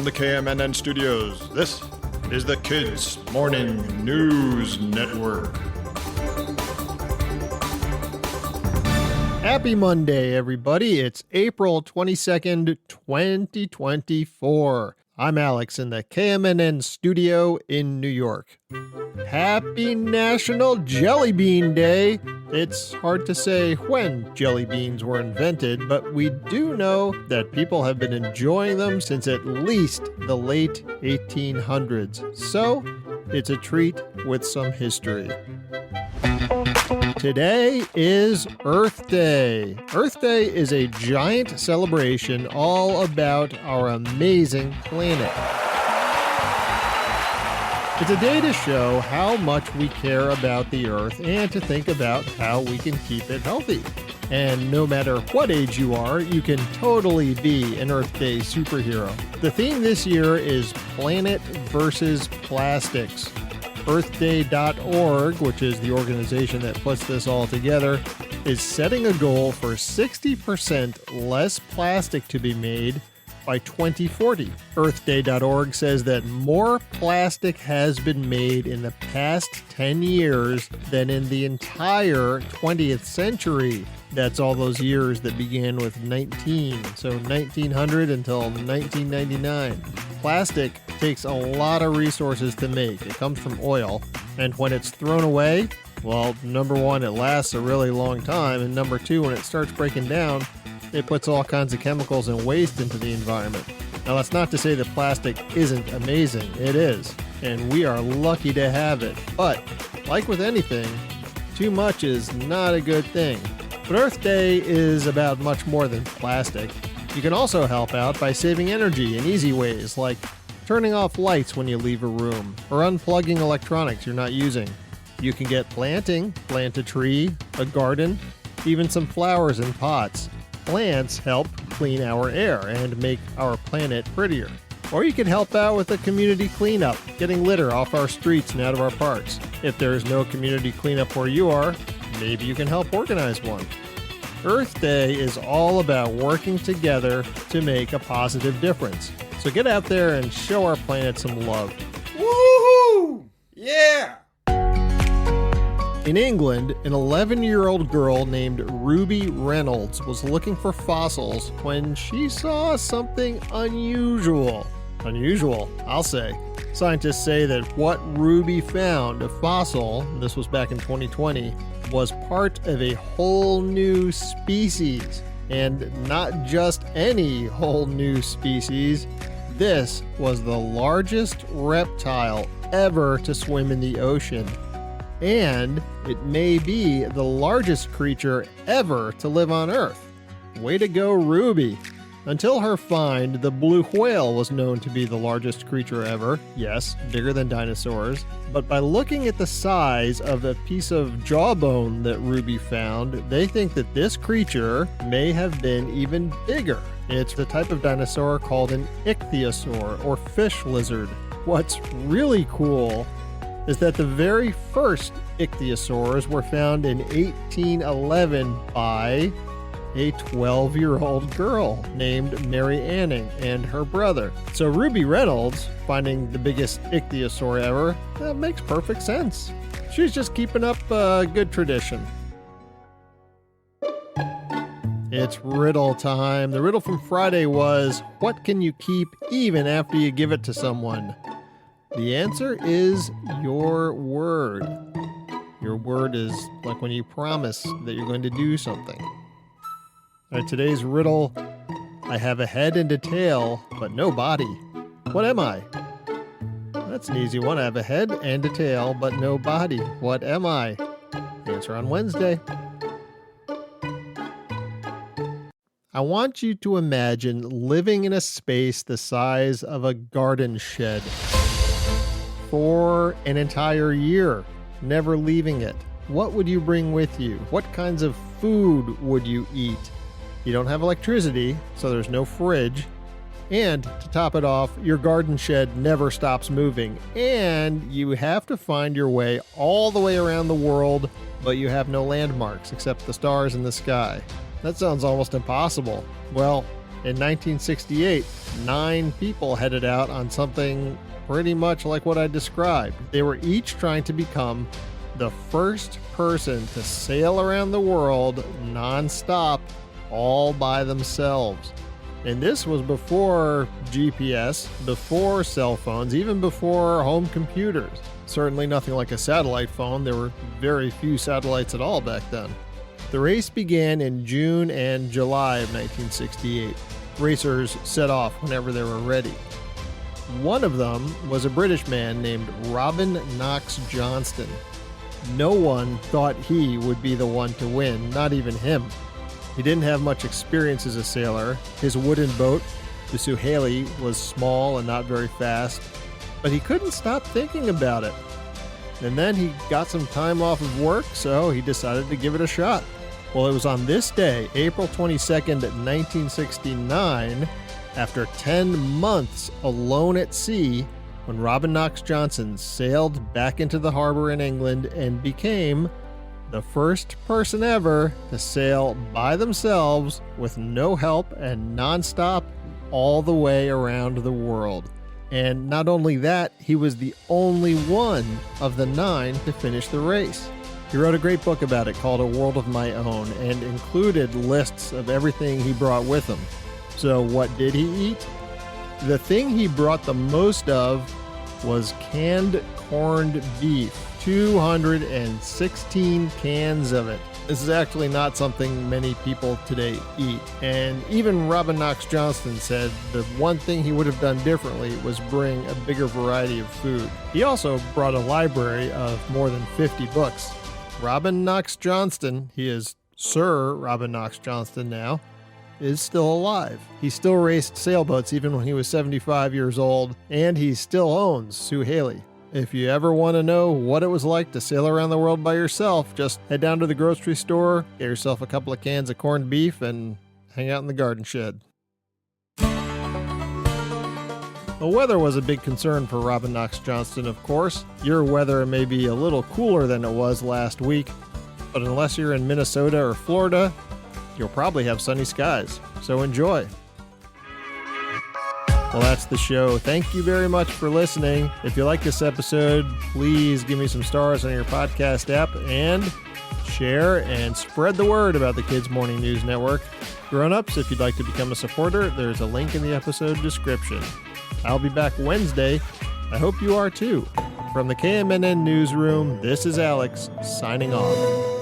the KMNN studios, this is the Kids Morning News Network. Happy Monday, everybody. It's April 22nd, 2024. I'm Alex in the KMNN studio in New York. Happy National Jelly Bean Day. It's hard to say when jelly beans were invented, but we do know that people have been enjoying them since at least the late 1800s. So, it's a treat with some history. Today is Earth Day. Earth Day is a giant celebration all about our amazing planet. It's a day to show how much we care about the Earth and to think about how we can keep it healthy. And no matter what age you are, you can totally be an Earth Day superhero. The theme this year is Planet versus Plastics. EarthDay.org, which is the organization that puts this all together, is setting a goal for 60% less plastic to be made by 2040. EarthDay.org says that more plastic has been made in the past 10 years than in the entire 20th century. That's all those years that began with 19, so 1900 until 1999. Plastic takes a lot of resources to make. It comes from oil, and when it's thrown away, well, number one, it lasts a really long time, and number two, when it starts breaking down, it puts all kinds of chemicals and waste into the environment. Now, that's not to say that plastic isn't amazing. It is, and we are lucky to have it. But, like with anything, too much is not a good thing. But Earth Day is about much more than plastic. You can also help out by saving energy in easy ways, like turning off lights when you leave a room, or unplugging electronics you're not using. You can get planting, plant a tree, a garden, even some flowers in pots. Plants help clean our air and make our planet prettier. Or you can help out with a community cleanup, getting litter off our streets and out of our parks. If there is no community cleanup where you are, maybe you can help organize one. Earth Day is all about working together to make a positive difference. So get out there and show our planet some love. Woohoo! Yeah! In England, an 11-year-old girl named Ruby Reynolds was looking for fossils when she saw something unusual. Unusual, I'll say. Scientists say that what Ruby found, a fossil, this was back in 2020, was part of a whole new species. And not just any whole new species. This was the largest reptile ever to swim in the ocean. And it may be the largest creature ever to live on Earth. Way to go, Ruby! Until her find, the blue whale was known to be the largest creature ever. Yes, bigger than dinosaurs. But by looking at the size of a piece of jawbone that Ruby found, they think that this creature may have been even bigger. It's the type of dinosaur called an ichthyosaur, or fish lizard. What's really cool is that the very first ichthyosaurs were found in 1811 by a 12-year-old girl named Mary Anning and her brother. So Ruby Reynolds finding the biggest ichthyosaur ever, that makes perfect sense. She's just keeping up a good tradition. It's riddle time. The riddle from Friday was, what can you keep even after you give it to someone? The answer is your word. Your word is like when you promise that you're going to do something. All right, today's riddle, I have a head and a tail, but no body. What am I? That's an easy one. I have a head and a tail, but no body. What am I? Answer on Wednesday. I want you to imagine living in a space the size of a garden shed for an entire year, never leaving it. What would you bring with you? What kinds of food would you eat? You don't have electricity, so there's no fridge. And to top it off, your garden shed never stops moving. And you have to find your way all the way around the world, but you have no landmarks except the stars in the sky. That sounds almost impossible. Well, In 1968, 9 people headed out on something pretty much like what I described. They were each trying to become the first person to sail around the world non-stop all by themselves. And this was before GPS, before cell phones, even before home computers. Certainly nothing like a satellite phone. There were very few satellites at all back then. The race began in June and July of 1968. Racers set off whenever they were ready. One of them was a British man named Robin Knox Johnston. No one thought he would be the one to win, not even him. He didn't have much experience as a sailor. His wooden boat, the Suhaili, was small and not very fast, but he couldn't stop thinking about it. And then he got some time off of work, so he decided to give it a shot. Well, it was on this day, April 22nd, 1969, after 10 months alone at sea, when Robin Knox Johnston sailed back into the harbor in England and became the first person ever to sail by themselves with no help and nonstop all the way around the world. And not only that, he was the only one of the 9 to finish the race. He wrote a great book about it called A World of My Own and included lists of everything he brought with him. So what did he eat? The thing he brought the most of was canned corned beef. 216 cans of it. This is actually not something many people today eat. And even Robin Knox Johnston said the one thing he would have done differently was bring a bigger variety of food. He also brought a library of more than 50 books. Robin Knox Johnston, he is Sir Robin Knox Johnston now, is still alive. He still raced sailboats even when he was 75 years old, and he still owns Suhaili. If you ever want to know what it was like to sail around the world by yourself, just head down to the grocery store, get yourself a couple of cans of corned beef, and hang out in the garden shed. The weather was a big concern for Robin Knox Johnston, of course. Your weather may be a little cooler than it was last week, but unless you're in Minnesota or Florida, you'll probably have sunny skies. So enjoy. Well, that's the show. Thank you very much for listening. If you like this episode, please give me some stars on your podcast app and share and spread the word about the Kids Morning News Network. Grown-ups, if you'd like to become a supporter, there's a link in the episode description. I'll be back Wednesday. I hope you are too. From the KMNN Newsroom, this is Alex, signing off.